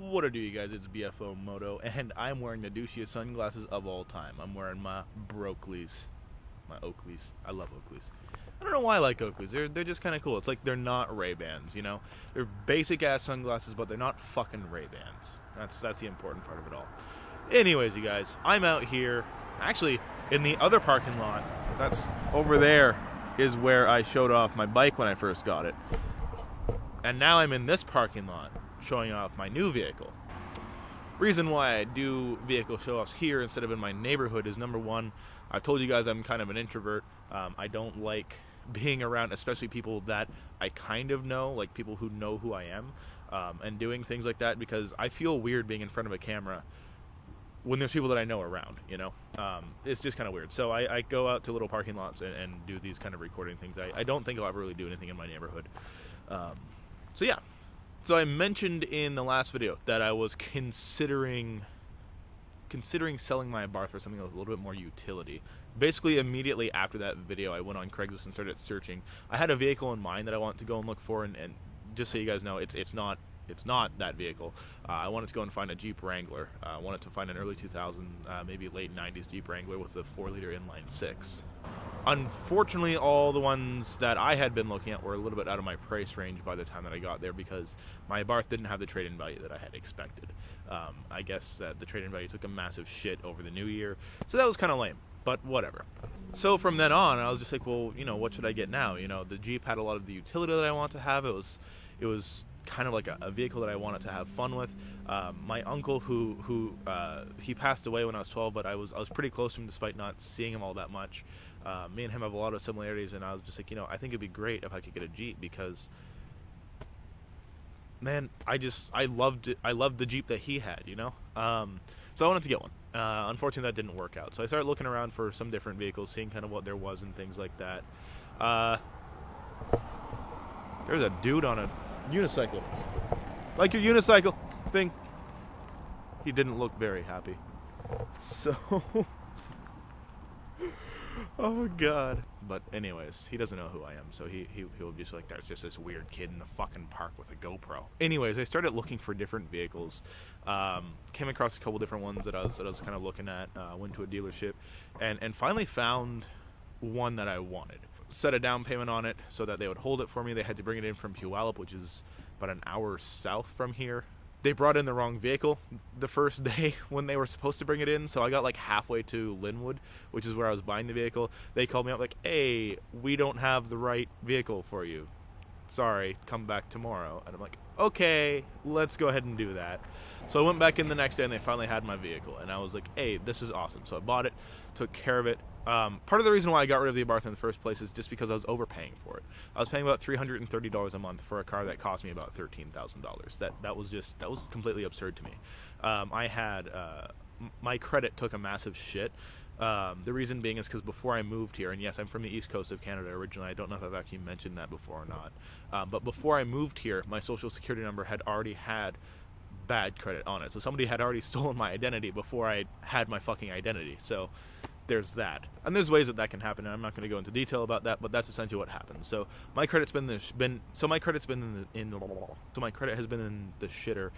What do you guys? It's BFO Moto, and I'm wearing the douchiest sunglasses of all time. I'm wearing my Broakleys, my Oakleys. I love Oakleys. I don't know why I like Oakleys. They're just kind of cool. It's like they're not Ray-Bans, you know. They're basic ass sunglasses, but they're not fucking Ray-Bans. That's the important part of it all. Anyways, you guys, I'm out here, actually in the other parking lot. That's over there is where I showed off my bike when I first got it, and now I'm in this parking lot showing off my new vehicle. Reason why I do vehicle show-offs here instead of in my neighborhood is, number one, I've told you guys I'm kind of an introvert. I don't like being around, especially people that I kind of know, like people who know who I am, and doing things like that, because I feel weird being in front of a camera when there's people that I know around, you know. It's just kind of weird. So I go out to little parking lots and do these kind of recording things. I don't think I'll ever really do anything in my neighborhood. So yeah. So I mentioned in the last video that I was considering selling my Abarth for something with a little bit more utility. Basically, immediately after that video, I went on Craigslist and started searching. I had a vehicle in mind that I wanted to go and look for, and just so you guys know, it's not that vehicle. I wanted to go and find a Jeep Wrangler. I wanted to find an early 2000s, maybe late 90s Jeep Wrangler with a 4-liter inline 6. Unfortunately, all the ones that I had been looking at were a little bit out of my price range by the time that I got there, because my Abarth didn't have the trade-in value that I had expected. I guess that the trade-in value took a massive shit over the new year, so that was kind of lame, but whatever. So from then on, I was just like, well, you know, what should I get now? You know, the Jeep had a lot of the utility that I want to have. It was kind of like a vehicle that I wanted to have fun with. My uncle, who he passed away when I was 12, but I was pretty close to him despite not seeing him all that much. Me and him have a lot of similarities, and I was just like, you know, I think it'd be great if I could get a Jeep, because, man, I loved the Jeep that he had, you know. So I wanted to get one. Unfortunately, that didn't work out. So I started looking around for some different vehicles, seeing kind of what there was and things like that. There's a dude on a unicycle. Like your unicycle thing. He didn't look very happy. So, oh god. But anyways, he doesn't know who I am, so he'll be just like, there's just this weird kid in the fucking park with a GoPro. Anyways, I started looking for different vehicles. Came across a couple different ones that I was kind of looking at. Went to a dealership, and finally found one that I wanted. Set a down payment on it so that they would hold it for me. They had to bring it in from Puyallup, which is about an hour south from here. They brought in the wrong vehicle the first day when they were supposed to bring it in, so I got like halfway to Linwood, which is where I was buying the vehicle. They called me up like, hey, we don't have the right vehicle for you. Sorry, come back tomorrow. And I'm like, okay, let's go ahead and do that. So I went back in the next day, and they finally had my vehicle, and I was like, hey, this is awesome. So I bought it, took care of it. Part of the reason why I got rid of the Abarth in the first place is just because I was overpaying for it. I was paying about $330 a month for a car that cost me about $13,000. That was completely absurd to me. I had my credit took a massive shit. The reason being is because before I moved here, and yes, I'm from the east coast of Canada originally. I don't know if I've actually mentioned that before or not. But before I moved here, my social security number had already had bad credit on it. So somebody had already stolen my identity before I had my fucking identity. So there's that. And there's ways that can happen, and I'm not going to go into detail about that, but that's essentially what happens. So my credit's been my credit has been in the shitter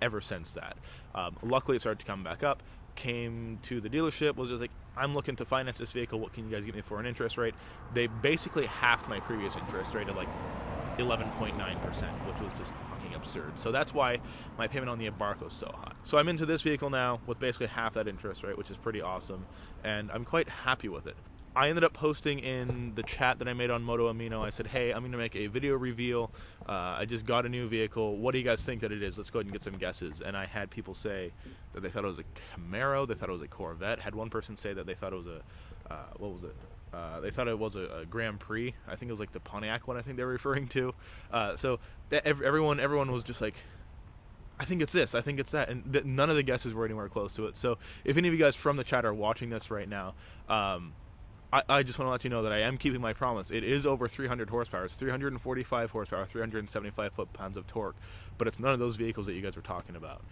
ever since that. Luckily, it started to come back up. Came to the dealership, was just like, I'm looking to finance this vehicle. What can you guys give me for an interest rate? They basically halved my previous interest rate at like 11.9%, which was just fucking absurd. So that's why my payment on the Abarth was so high. So I'm into this vehicle now with basically half that interest rate, which is pretty awesome, and I'm quite happy with it. I ended up posting in the chat that I made on MotoAmino. I said, hey, I'm going to make a video reveal. I just got a new vehicle. What do you guys think that it is? Let's go ahead and get some guesses. And I had people say that they thought it was a Camaro. They thought it was a Corvette. Had one person say that they thought it was a, they thought it was a Grand Prix. I think it was like the Pontiac one I think they were referring to. So everyone was just like, I think it's this, I think it's that. And none of the guesses were anywhere close to it. So if any of you guys from the chat are watching this right now, I just want to let you know that I am keeping my promise. It is over 300 horsepower. It's 345 horsepower, 375 foot-pounds of torque, but it's none of those vehicles that you guys were talking about.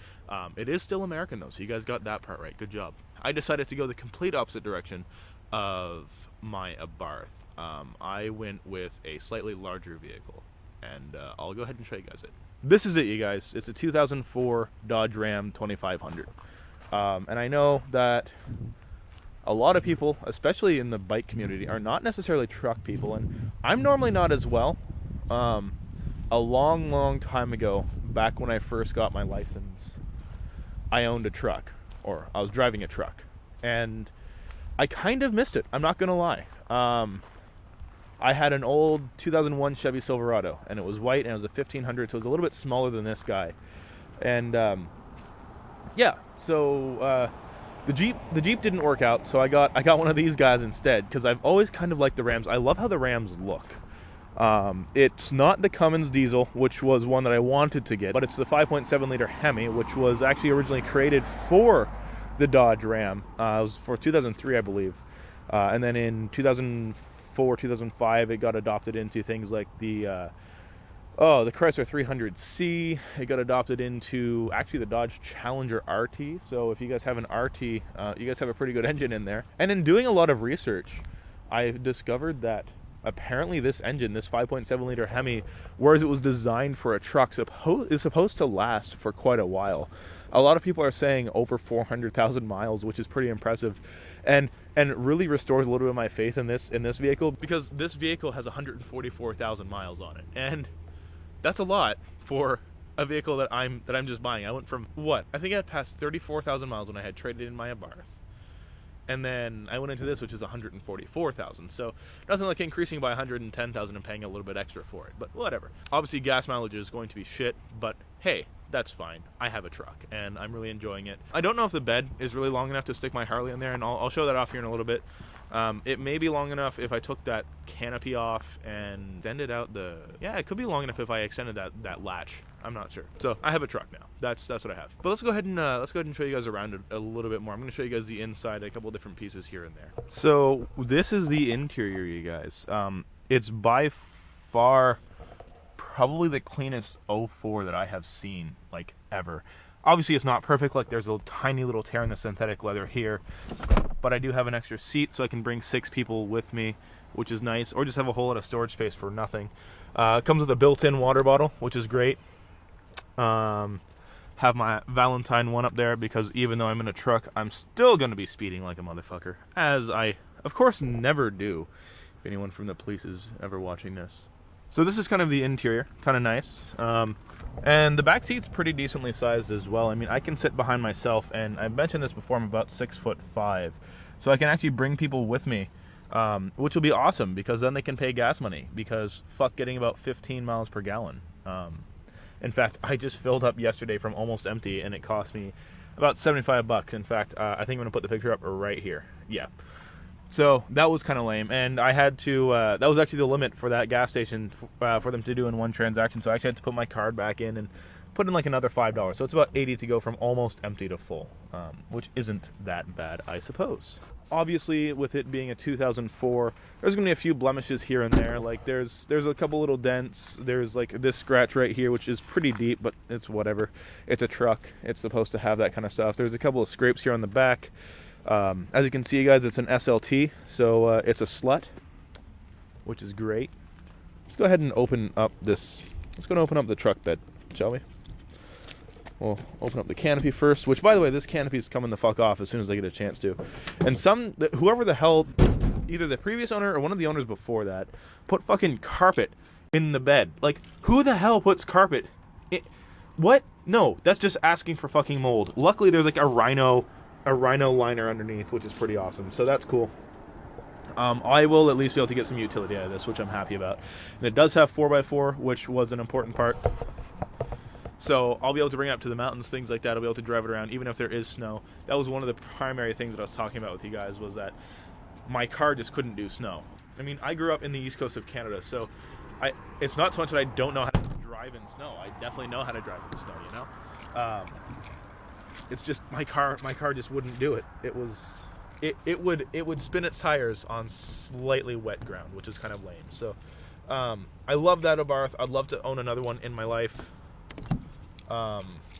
It is still American, though, so you guys got that part right. Good job. I decided to go the complete opposite direction of my Abarth. I went with a slightly larger vehicle, and I'll go ahead and show you guys it. this is it, you guys. It's a 2004 Dodge Ram 2500. And I know that a lot of people, especially in the bike community, are not necessarily truck people, and I'm normally not as well. A long time ago, back when I first got my license, I owned a truck, or I was driving a truck, and I kind of missed it. I'm not gonna lie. I had an old 2001 Chevy Silverado, and it was white, and it was a 1500, so it was a little bit smaller than this guy. And yeah, so the Jeep didn't work out, so I got one of these guys instead, because I've always kind of liked the Rams. I love how the Rams look. It's not the Cummins diesel, which was one that I wanted to get, but it's the 5.7 liter Hemi, which was actually originally created for the Dodge Ram. It was for 2003, I believe. And then in 2004, 2005, it got adopted into things like the Chrysler 300C. It got adopted into actually the Dodge Challenger RT. So if you guys have an RT, you guys have a pretty good engine in there. And in doing a lot of research, I discovered that apparently this engine, this 5.7 liter Hemi, whereas it was designed for a truck, is supposed to last for quite a while. A lot of people are saying over 400,000 miles, which is pretty impressive, and it really restores a little bit of my faith in this vehicle, because this vehicle has 144,000 miles on it, and that's a lot for a vehicle that I'm just buying. I went from I think I had passed 34,000 miles when I had traded in my Abarth. And then I went into this, which is 144,000. So nothing like increasing by 110,000 and paying a little bit extra for it. But whatever. Obviously, gas mileage is going to be shit. But hey, that's fine. I have a truck, and I'm really enjoying it. I don't know if the bed is really long enough to stick my Harley in there, and I'll show that off here in a little bit. It may be long enough if I took that canopy off and extended out the... Yeah, it could be long enough if I extended that latch. I'm not sure. So I have a truck now. That's what I have. But let's go ahead and show you guys around it a little bit more. I'm going to show you guys the inside, a couple of different pieces here and there. So this is the interior, you guys. It's by far probably the cleanest 04 that I have seen, like, ever. Obviously, it's not perfect. Like, there's a tiny little tear in the synthetic leather here. But I do have an extra seat, so I can bring 6 people with me, which is nice. Or just have a whole lot of storage space for nothing. It comes with a built-in water bottle, which is great. Have my Valentine one up there, because even though I'm in a truck, I'm still going to be speeding like a motherfucker. As I, of course, never do. If anyone from the police is ever watching this. So this is kind of the interior. Kind of nice. And the back seat's pretty decently sized as well. I mean, I can sit behind myself, and I've mentioned this before, I'm about 6'5", so I can actually bring people with me, which will be awesome, because then they can pay gas money, because fuck getting about 15 miles per gallon. In fact, I just filled up yesterday from almost empty, and it cost me about 75 bucks. In fact, I think I'm going to put the picture up right here. Yeah. So that was kind of lame, and I had to, that was actually the limit for that gas station for them to do in one transaction, so I actually had to put my card back in and put in like another $5. So it's about 80 to go from almost empty to full, which isn't that bad, I suppose. Obviously, with it being a 2004, there's going to be a few blemishes here and there. Like, there's a couple little dents. There's like this scratch right here, which is pretty deep, but it's whatever. It's a truck. It's supposed to have that kind of stuff. There's a couple of scrapes here on the back. As you can see, guys, it's an SLT, so it's a slut, which is great. Let's go ahead and open up this. Let's go and open up the truck bed, shall we? We'll open up the canopy first, which, by the way, this canopy is coming the fuck off as soon as I get a chance to. And whoever the hell, either the previous owner or one of the owners before that, put fucking carpet in the bed. Like, who the hell puts carpet? What? No, that's just asking for fucking mold. Luckily, there's like a rhino liner underneath, which is pretty awesome. So that's cool. I will at least be able to get some utility out of this, which I'm happy about. And it does have 4x4, which was an important part. So I'll be able to bring it up to the mountains, things like that. I'll be able to drive it around, even if there is snow. That was one of the primary things that I was talking about with you guys, was that my car just couldn't do snow. I mean, I grew up in the east coast of Canada, so it's not so much that I don't know how to drive in snow. I definitely know how to drive in snow, you know? It's just my car just wouldn't do it. It would spin its tires on slightly wet ground, which is kind of lame. So I love that Abarth. I'd love to own another one in my life.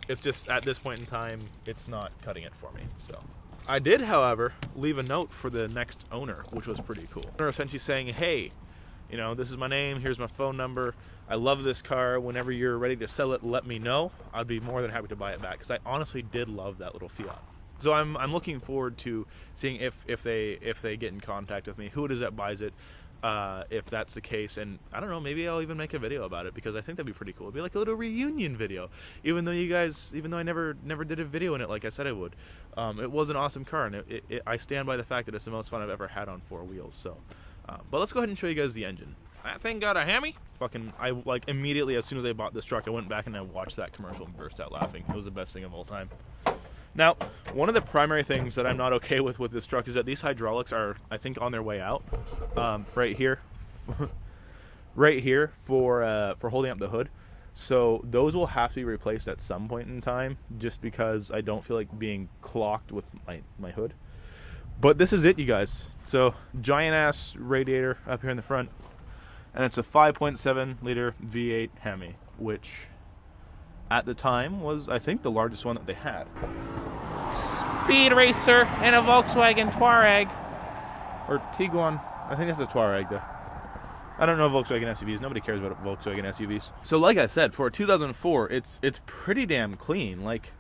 It's just, at this point in time, it's not cutting it for me. So I did, however, leave a note for the next owner, which was pretty cool. The owner essentially saying, hey, you know, this is my name, here's my phone number. I love this car. Whenever you're ready to sell it, let me know. I'd be more than happy to buy it back, because I honestly did love that little Fiat. So I'm looking forward to seeing if they get in contact with me, who it is that buys it, if that's the case, and I don't know, maybe I'll even make a video about it, because I think that'd be pretty cool. It'd be like a little reunion video, even though I never did a video in it like I said I would. It was an awesome car, and I stand by the fact that it's the most fun I've ever had on 4 wheels. So, but let's go ahead and show you guys the engine. That thing got a Hemi. I like immediately as soon as I bought this truck, I went back and I watched that commercial and burst out laughing. It was the best thing of all time. Now, one of the primary things that I'm not okay with this truck is that these hydraulics are, I think, on their way out. Right here, right here for holding up the hood. So those will have to be replaced at some point in time, just because I don't feel like being clocked with my hood. But this is it, you guys. So giant ass radiator up here in the front, and it's a 5.7 liter V8 Hemi, which at the time was, I think, the largest one that they had. Speed racer and a Volkswagen Touareg, or Tiguan. I think that's a Touareg though. I don't know Volkswagen SUVs. Nobody cares about Volkswagen SUVs. So like I said, for a 2004, it's pretty damn clean. Like,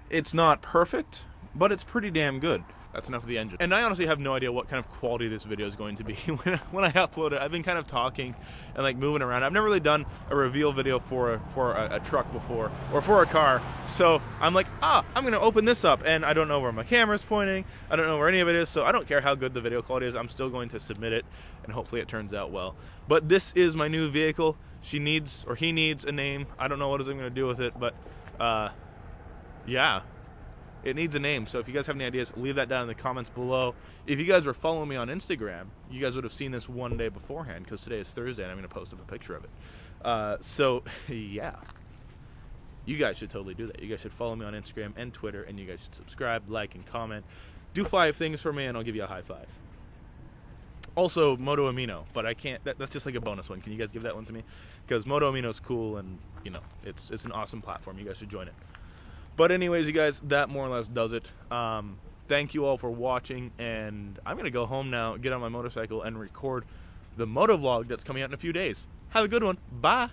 it's not perfect, but it's pretty damn good. That's enough of the engine. And I honestly have no idea what kind of quality this video is going to be when I upload it. I've been kind of talking and like moving around. I've never really done a reveal video for a truck before, or for a car. So I'm like, I'm gonna open this up, and I don't know where my camera's pointing. I don't know where any of it is, so I don't care how good the video quality is. I'm still going to submit it, and hopefully it turns out well. But this is my new vehicle. He needs a name. I don't know what I'm gonna do with it, but yeah. It needs a name, so if you guys have any ideas, leave that down in the comments below. If you guys were following me on Instagram, you guys would have seen this one day beforehand, because today is Thursday and I'm going to post up a picture of it. So, yeah. You guys should totally do that. You guys should follow me on Instagram and Twitter, and you guys should subscribe, like, and comment. Do 5 things for me, and I'll give you a high 5. Also, MotoAmino, but I can't, that's just like a bonus one. Can you guys give that one to me? Because MotoAmino is cool, and, you know, it's an awesome platform. You guys should join it. But anyways, you guys, that more or less does it. Thank you all for watching, and I'm going to go home now, get on my motorcycle, and record the motovlog that's coming out in a few days. Have a good one. Bye!